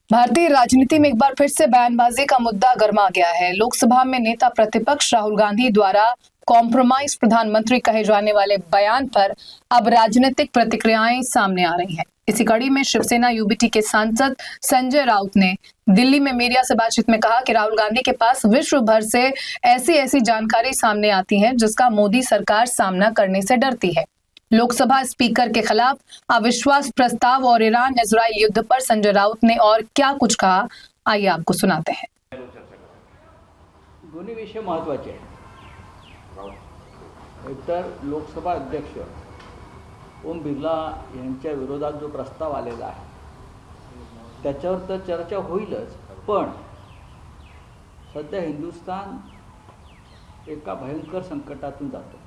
भारतीय राजनीति में एक बार फिर से बयानबाजी का मुद्दा गर्मा गया है। लोकसभा में नेता प्रतिपक्ष राहुल गांधी द्वारा कॉम्प्रोमाइज प्रधानमंत्री कहे जाने वाले बयान पर अब राजनीतिक प्रतिक्रियाएं सामने आ रही हैं। इसी कड़ी में शिवसेना यूबीटी के सांसद संजय राउत ने दिल्ली में मीडिया से बातचीत में कहा कि राहुल गांधी के पास विश्व भर से ऐसी जानकारी सामने आती है जिसका मोदी सरकार सामना करने से डरती है। लोकसभा स्पीकर के खिलाफ अविश्वास प्रस्ताव और ईरान इजराइल युद्ध पर संजय राउत ने और क्या कुछ कहा, आइए आपको सुनाते हैं। दोन्ही विषय महत्त्वाचे आहेत। एकतर लोकसभा अध्यक्ष ओम बिर्ला यांच्या विरोधात जो प्रस्ताव आलेला आहे त्याच्यावर तर चर्चा होईलच, पण सध्या हिंदुस्थान एका भयंकर संकटातून जातो।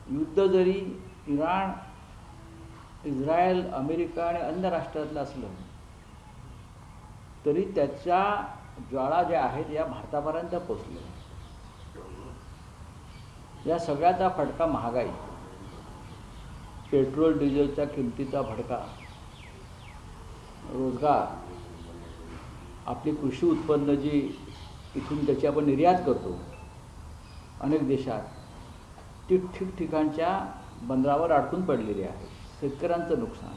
युद्ध जरी इराण, इस्रायल, अमेरिका आणि अन्य राष्ट्रातलं असलं तरी त्याच्या ज्वाळा ज्या आहेत या भारतापर्यंत पोहोचल्या। या सगळ्याचा फटका महागाई, पेट्रोल डिझेलच्या किमतीचा भडका, रोजगार, आपली कृषी उत्पन्न जी इथून त्याची आपण निर्यात करतो अनेक देशात ती ठिकठिकाणच्या बंदरावर अडकून पडलेली आहे। शेतकऱ्यांचं नुकसान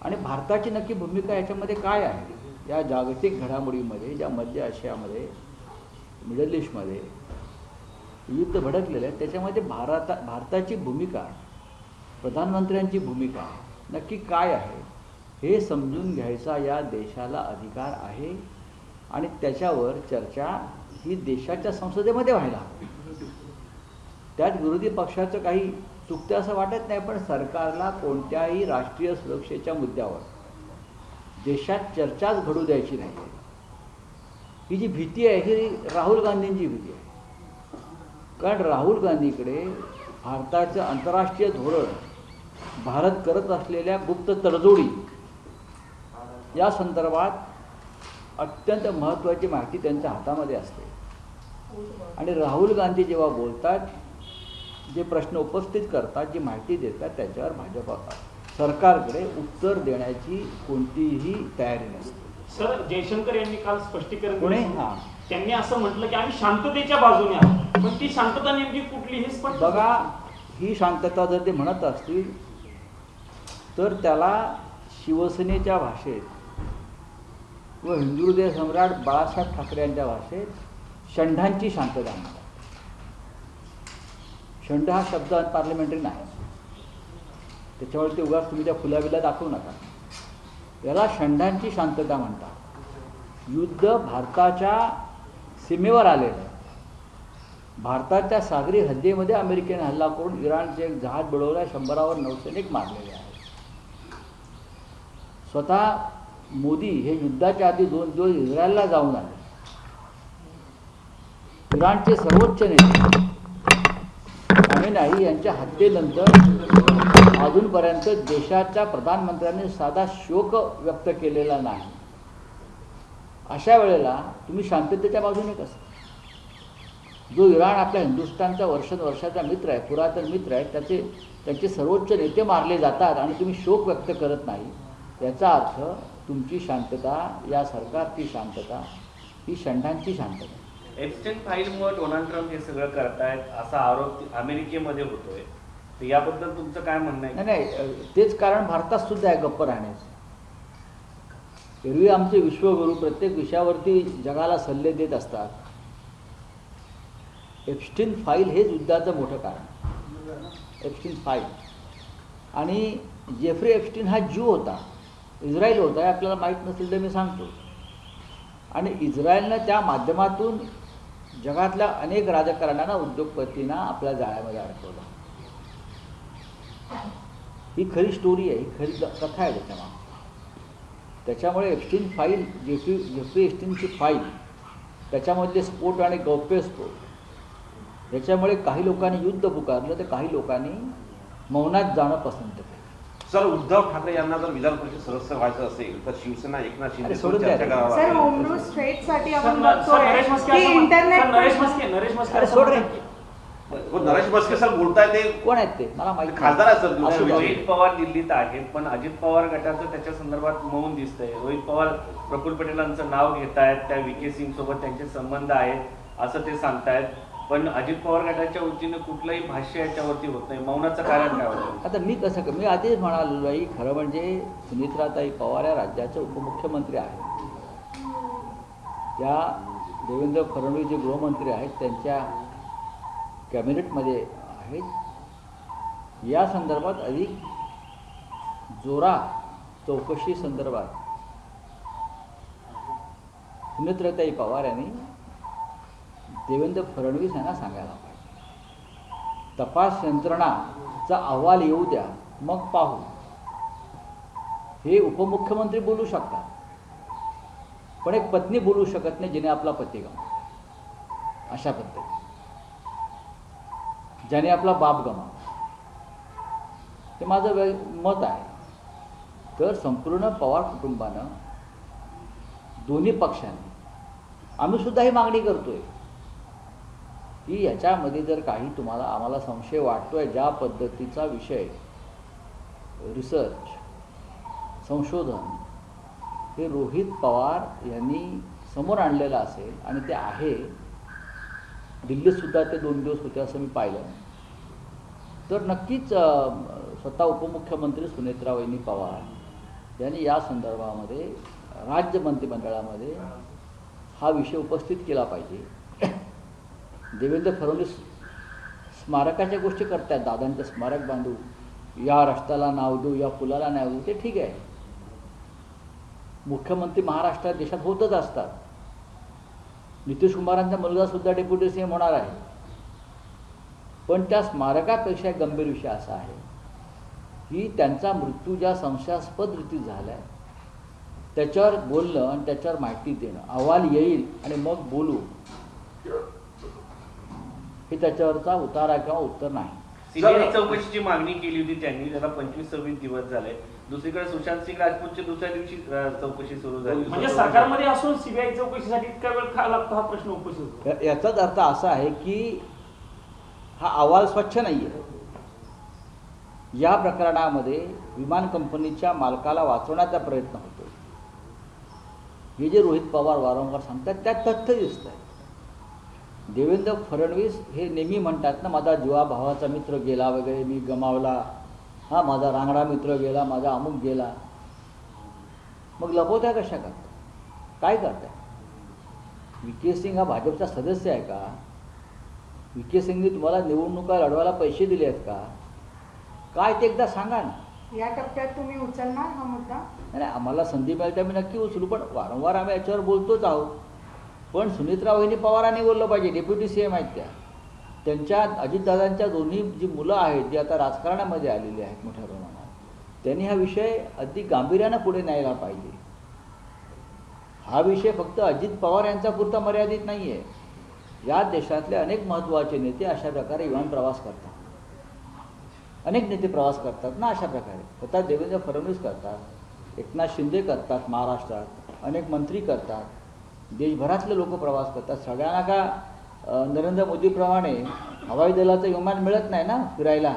आणि भारताची नक्की भूमिका याच्यामध्ये काय आहे या जागतिक घडामोडीमध्ये, ज्या मध्य आशियामध्ये, मिडल ईस्टमध्ये युद्ध भडकलेलं आहे त्याच्यामध्ये भारताची भूमिका, प्रधानमंत्र्यांची भूमिका नक्की काय आहे हे समजून घ्यायचा या देशाला अधिकार आहे आणि त्याच्यावर चर्चा ही देशाच्या संसदेमध्ये व्हायला हवी। त्यात विरोधी पक्षाचं काही चुकतं असं वाटत नाही, पण सरकारला कोणत्याही राष्ट्रीय सुरक्षेच्या मुद्द्यावर देशात चर्चाच घडू द्यायची नाही। ही जी भीती आहे ही राहुल गांधींची भीती आहे, कारण राहुल गांधीकडे भारताचं आंतरराष्ट्रीय धोरण, भारत करत असलेल्या गुप्त तडजोडी या संदर्भात अत्यंत महत्त्वाची माहिती त्यांच्या हातामध्ये असते आणि राहुल गांधी जेव्हा बोलतात, जे प्रश्न उपस्थित करतात, जी माहिती देतात त्याच्यावर भाजप सरकारकडे उत्तर देण्याची कोणतीही तयारी नसते। सर, जयशंकर यांनी काल स्पष्टीकरण पुणे दिलं। त्यांनी असं म्हटलं की आम्ही शांततेच्या बाजूने आहोत, पण ती शांतता नेमकी कुठली हे स्पष्ट बघा। ही शांतता जर ते म्हणत असतील तर त्याला शिवसेनेच्या भाषेत व हिंदू हृदय सम्राट बाळासाहेब ठाकरे यांच्या भाषेत षंडांची शांतता म्हणतात। षंड हा शब्द पार्लमेंटरी नाही, त्याच्यावर ते उगाच तुम्ही त्या फुलाबिला दाखवू नका। याला षंडांची शांतता म्हणतात। युद्ध भारताच्या सीमेवर आलेलं आहे। भारताच्या सागरी हद्दीमध्ये अमेरिकेने हल्ला करून इराणचे एक जहाज बुडवलं, 100वर नौसैनिक मारलेले आहेत। स्वतः मोदी हे युद्धाच्या आधी 2 दिवस इस्रायलला जाऊन आले। इराणचे सर्वोच्च नेते खामेनेई यांच्या हत्येनंतर अजूनपर्यंत देशाच्या प्रधानमंत्र्यांनी साधा शोक व्यक्त केलेला नाही। अशा वेळेला तुम्ही शांततेच्या बाजूने कसं? जो इराण आपल्या हिंदुस्थानचा वर्षानुवर्षाचा मित्र आहे, पुरातन मित्र आहे, त्याचे सर्वोच्च नेते मारले जातात आणि तुम्ही शोक व्यक्त करत नाही, याचा अर्थ तुमची शांतता, या सरकारची शांतता ही षंडांची शांतता। एप्स्टाईन फाईलमुळे डोनाल्ड ट्रम्प हे सगळं करतायत असा आरोप अमेरिकेमध्ये होतोय, तर याबद्दल तुमचं काय म्हणणं आहे? नाही, तेच कारण भारतात सुद्धा आहे गप्प राहण्याचं। एरवी आमचे विश्वगुरू प्रत्येक विषयावरती जगाला सल्ले देत असतात। एप्स्टाईन फाईल हेच युद्धाचं मोठं कारण। एप्स्टाईन फाईल आणि जेफ्री एप्स्टाईन हा ज्यू होता, इस्रायल होता, हे आपल्याला माहीत नसेल तर मी सांगतो। आणि इस्रायलनं त्या माध्यमातून जगातल्या अनेक राजकारण्यांना, उद्योगपतींना आपल्या जाळ्यामध्ये अडकवलं। ही खरी स्टोरी आहे, ही खरी कथा आहे त्याच्यामुळे एप्स्टाईन फाईल, जेफ्री एप्स्टाईनची फाईल, त्याच्यामधले स्फोट आणि गौप्यस्फोट याच्यामुळे काही लोकांनी युद्ध पुकारलं तर काही लोकांनी मौनात जाणं पसंत केलं। सर, उद्धव ठाकरे यांना जर विधान परिषद सदस्य व्हायचं असेल तर शिवसेना एकनाथ शिंदे सोडून द्या। सर, होमरूल स्ट्रेटसाठी आपण नरेश बघतोय मस्के की इंटरनेट नरेश मस्के सोड रे। पण नरेश म्हस्के सर बोलताय ते कोण आहेत ते मला माहिती नाही. खासदार आहेत सर जुन्या असू द्या. रोहित पवार दिल्लीत आहेत, पण अजित पवार गटाचं त्याच्या संदर्भात मौन दिसतंय. रोहित पवार प्रफुल्ल पटेलांचं नाव घेत आहेत, त्या व्ही.के. सिंग सोबत त्यांचे संबंध आहेत असं ते सांगतायत. पण अजित पवार गटाच्या वतीनं कुठलंही भाष्य याच्यावरती होत नाही. मौनाचं कारण काय होतं? आता मी आधीच म्हणालो आहे, खरं म्हणजे सुनित्राताई पवार या राज्याचे उपमुख्यमंत्री आहेत. त्या देवेंद्र फडणवीस जे गृहमंत्री आहेत त्यांच्या कॅबिनेटमध्ये आहेत. या संदर्भात अधिक चौकशी संदर्भात सुनित्राताई पवार यांनी देवेंद्र फडणवीस यांना सांगायला पाहिजे. तपास यंत्रणाचा अहवाल येऊ द्या, मग पाहू. हे उपमुख्यमंत्री बोलू शकतात, पण एक पत्नी बोलू शकत नाही जिने आपला पती गमावला. अशा पद्धती ज्याने आपला बाप गमावला. हे माझं मत आहे. तर संपूर्ण पवार कुटुंबानं, दोन्ही पक्षांनी, आम्ही सुद्धा ही मागणी करतोय की याच्यामध्ये जर काही आम्हाला संशय वाटतोय, ज्या पद्धतीचा विषय रिसर्च संशोधन हे रोहित पवार यांनी समोर आणलेलं असेल आणि ते आहे, दिल्लीतसुद्धा ते 2 दिवस होते असं मी पाहिलं, तर नक्कीच स्वतः उपमुख्यमंत्री सुनेत्रावहिनी पवार यांनी या संदर्भामध्ये राज्य मंत्रिमंडळामध्ये हा विषय उपस्थित केला पाहिजे. देवेंद्र फडणवीस स्मारकाच्या गोष्टी करतात, दादांचं स्मारक बांधू, या रस्त्याला नाव देऊ, या पुलाला नाव देऊ, ते ठीक आहे. मुख्यमंत्री महाराष्ट्रात देशात होतच असतात. नितीश कुमारांचा मुलगा सुद्धा डेप्युटी सीएम होणार आहे. पण त्या स्मारकापेक्षा गंभीर विषय असा आहे की त्यांचा मृत्यू ज्या संशयास्पद रीतीत झाला आहे त्याच्यावर बोलणं आणि त्याच्यावर माहिती देणं, अहवाल येईल आणि मग बोलू, हे त्याच्यावरचा उतारा किंवा उत्तर नाही. सीबीआय चौकशीची मागणी केली होती त्यांनी, त्याला 25-26 दिवस झाले. दुसरीकडे सुशांत सिंग राजपूतची दुसऱ्या दिवशी चौकशी सुरू झाली. म्हणजे सरकारमध्ये असून सीबीआय चौकशीसाठी इतका वेळ का लागतो हा प्रश्न उपस्थित होतो. याचाच अर्थ असा आहे की हा अहवाल स्वच्छ नाही आहे. या प्रकरणामध्ये विमान कंपनीच्या मालकाला वाचवण्याचा प्रयत्न होतो. हे जे रोहित पवार वारंवार सांगतात त्यात तथ्य दिसत आहे. देवेंद्र फडणवीस हे नेहमी म्हणतात ना, माझा जीवाभावाचा मित्र गेला वगैरे, मी गमावला, हा माझा रांगडा मित्र गेला, माझा अमुक गेला. मग लपवत्या कशा करतात? काय करताय? व्ही.के. सिंग हा भाजपचा सदस्य आहे का? व्ही.के. सिंगने तुम्हाला निवडणुका लढवायला पैसे दिले आहेत का? काय ते एकदा सांगा ना. या टप्प्यात तुम्ही उचलणार हा मुद्दा? नाही, आम्हाला संधी मिळेल तर मी नक्की उचलू, पण वारंवार आम्ही याच्यावर बोलतोच आहोत. पण सुनित्रावहिनी पवारांनी बोललं पाहिजे, डेप्युटी सीएम आहेत त्या. त्यांच्या अजितदादांच्या दोन्ही जी मुलं आहेत जी आता राजकारणामध्ये आलेली आहेत मोठ्या प्रमाणात, त्यांनी हा विषय अगदी गांभीर्यानं पुढे न्यायला पाहिजे. हा विषय फक्त अजित पवार यांचा पुरता मर्यादित नाही आहे. या देशातले अनेक महत्त्वाचे नेते अशा प्रकारे विमान प्रवास करतात. अनेक नेते प्रवास करतात ना अशा प्रकारे. स्वतः देवेंद्र फडणवीस करतात, एकनाथ शिंदे करतात महाराष्ट्रात, अनेक मंत्री करतात, देशभरातले लोक प्रवास करतात. सगळ्यांना का नरेंद्र मोदीप्रमाणे हवाई दलाचं विमान मिळत नाही ना फिरायला,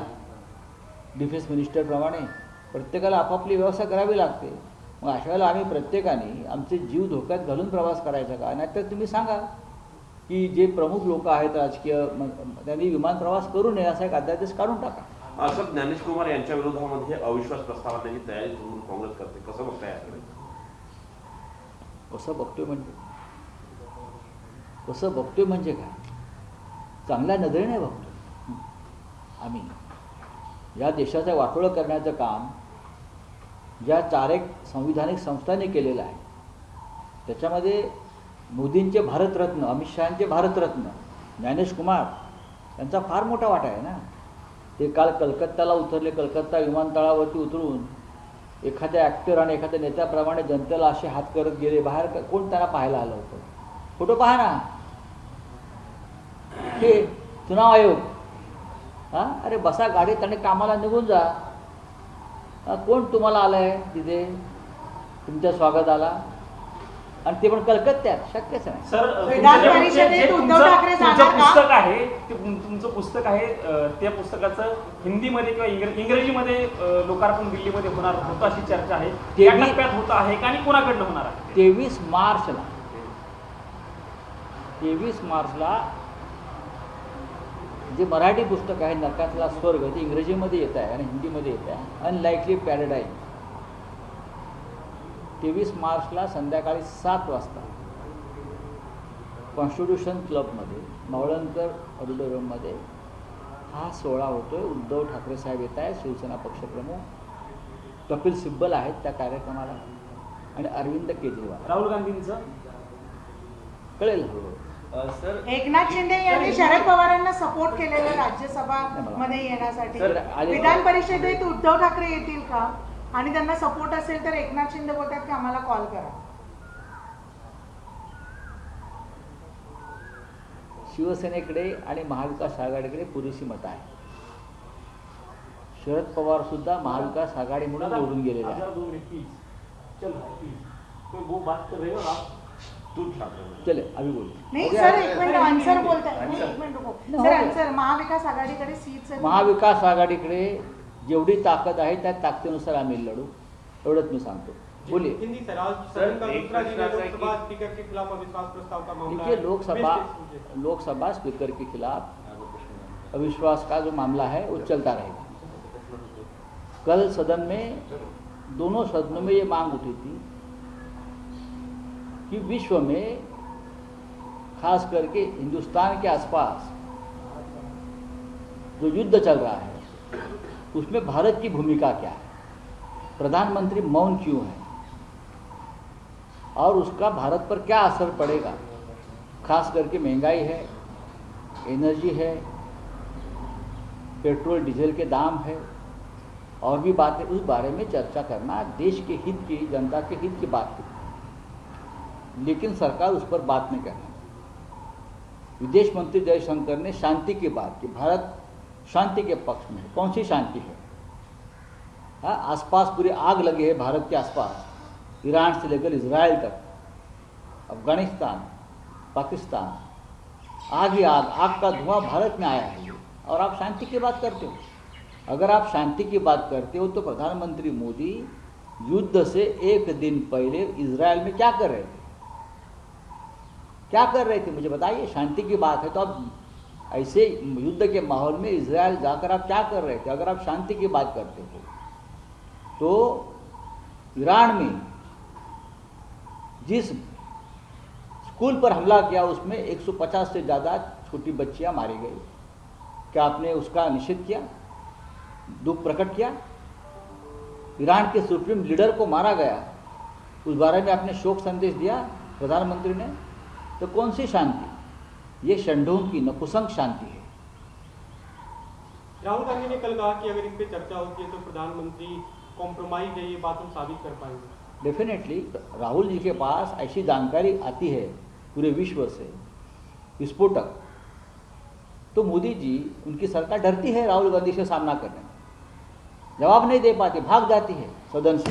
डिफेन्स मिनिस्टरप्रमाणे प्रत्येकाला आपापली व्यवस्था करावी लागते. मग अशा वेळेला आम्ही प्रत्येकाने आमचे जीव धोक्यात घालून प्रवास करायचा का? नाहीतर तुम्ही सांगा की जे प्रमुख लोक आहेत राजकीय, त्यांनी विमान प्रवास करू नये असा एक अध्यादेश काढून टाका. असं ज्ञानेश कुमार यांच्या विरोधामध्ये अविश्वास प्रस्ताव आणण्याची तयारी करून काँग्रेस करते, कसं बघताय याकडे? कसं बघतोय म्हणजे काय? चांगल्या नजरेने बघतो. आम्ही या देशाचं वाटोळं करण्याचं काम ज्या 4 संविधानिक संस्थांनी केलेलं आहे त्याच्यामध्ये मोदींचे भारतरत्न, अमित शहांचे भारतरत्न ज्ञानेश कुमार यांचा फार मोठा वाटा आहे ना. ते काल कलकत्त्याला उतरले, कलकत्ता विमानतळावरती उतरून एखाद्या ॲक्टर आणि एखाद्या नेत्याप्रमाणे जनतेला असे हात करत गेले. बाहेर कोण त्यांना पाहायला आलं होतं? फोटो पहा ना. हे चुनाव आयोग, हां, अरे बसा गाडीत आणि कामाला निघून जा. कोण तुम्हाला आलं आहे तिथे तुमच्या स्वागताला? आणि ते पण कलकत्त्यात शक्यच नाही. सर विधान तुमचं जे- परिषदेत जे उद्धव तुमचं- ठाकरे तुमचं जाणार का? पुस्तक आहे तुमचं पुस्तक आहे त्या पुस्तकाचं हिंदीमध्ये किंवा इंग्रजीमध्ये लोकार्पण दिल्लीमध्ये होणार होतं अशी चर्चा आहे. ते या मी- टप्प्यात होतं आहे का आणि कोणाकडनं होणार आहे? 23 मार्चला जे मराठी पुस्तक आहे नरकातला स्वर्ग ते इंग्रजीमध्ये येत आहे आणि हिंदीमध्ये येत आहे. अनलाइकली पॅराडाईम 23 मार्चला संध्याकाळी 7 वाजता कॉन्स्टिट्यूशन क्लबमध्ये मावळणकर ऑडिटोरियममध्ये हा सोहळा होतोय. उद्धव ठाकरे साहेब येत आहेत, शिवसेना पक्षप्रमुख कपिल सिब्बल आहेत त्या कार्यक्रमाला आणि अरविंद केजरीवाल. राहुल गांधींचं कळेल हळूहळू. सर एकनाथ शिंदे यांनी शरद पवारांना सपोर्ट केलेलं राज्यसभा मध्ये येण्यासाठी. सर, आले- विधान परिषदेत उद्धव ठाकरे येतील का? आणि त्यांना सपोर्ट असेल तर एकनाथ शिंदे बोलतात की आम्हाला कॉल करा. शिवसेनेकडे आणि महाविकास आघाडीकडे पुरेशी मतं आहे. शरद पवार सुद्धा महाविकास आघाडी म्हणून निवडून गेलेले आहेत. तू ठाकरे चले अभी बोलू. नाही अभी सर आप- एक मिनिट आन्सर बोलताय. नाही, Answer. एक मिनिट रुको. हो सर गया. आन्सर महाविकास आघाडीकडे सीट्स महाविकास आघाडीकडे जेवढी ताकद आहे त्या ताकदीनुसार आम्ही लढू एवढंच मी सांगतो. बोलिए. हिंदी सर आज सर, सदन का एक दूसरा दिन है, प्रश्न ऐसा है लोकसभा स्पीकर के खिलाफ अविश्वास प्रस्ताव का मामला देखिए है। Lok Sabha Best is- Lok Sabha speaker के खिलाफ अविश्वास का जो मामला है वो चलता रहेगा. कल सदन में दोनों सदनों में ये मांग उठी थी कि विश्व में खास करके हिंदुस्तान के आसपास जो युद्ध चल रहा है उसमें भारत की भूमिका क्या है, प्रधानमंत्री मौन क्यों है और उसका भारत पर क्या असर पड़ेगा. खास करके महंगाई है, एनर्जी है, पेट्रोल डीजल के दाम है और भी बातें, उस बारे में चर्चा करना देश के हित की, जनता के हित की बात है. लेकिन सरकार उस पर बात नहीं कर रही. विदेश मंत्री जयशंकर ने शांति की बात की. भारत शांति के पक्ष में है. कौन सी शांति है? हाँ, आसपास पूरी आग लगी है भारत के आसपास, ईरान से लेकर इजराइल तक, अफगानिस्तान, पाकिस्तान, आग ही आग, आग का धुआं भारत में आया है और आप शांति की बात करते हो. अगर आप शांति की बात करते हो तो प्रधानमंत्री मोदी युद्ध से एक दिन पहले इजराइल में क्या कर रहे थे? क्या कर रहे थे मुझे बताइए. शांति की बात है तो आप ऐसे युद्ध के माहौल में इजराइल जाकर आप क्या कर रहे थे? अगर आप शांति की बात करते हो तो ईरान में जिस स्कूल पर हमला किया उसमें 150 से ज़्यादा छोटी बच्चियां मारी गई. क्या आपने उसका निषेध किया, दुख प्रकट किया? ईरान के सुप्रीम लीडर को मारा गया, उस बारे में आपने शोक संदेश दिया प्रधानमंत्री ने? तो कौन सी शांति? ये षंढों की नपुंसक शांति है. राहुल गांधी ने कल कहा कि अगर इस पे चर्चा होती है तो प्रधानमंत्री कॉम्प्रोमाइज है, ये बात हम साबित कर पाएंगे. डेफिनेटली राहुल जी के पास ऐसी जानकारी आती है पूरे विश्व से विस्फोटक, तो मोदी जी, उनकी सरकार डरती है राहुल गांधी से सामना करने में, जवाब नहीं दे पाती, भाग जाती है सदन से.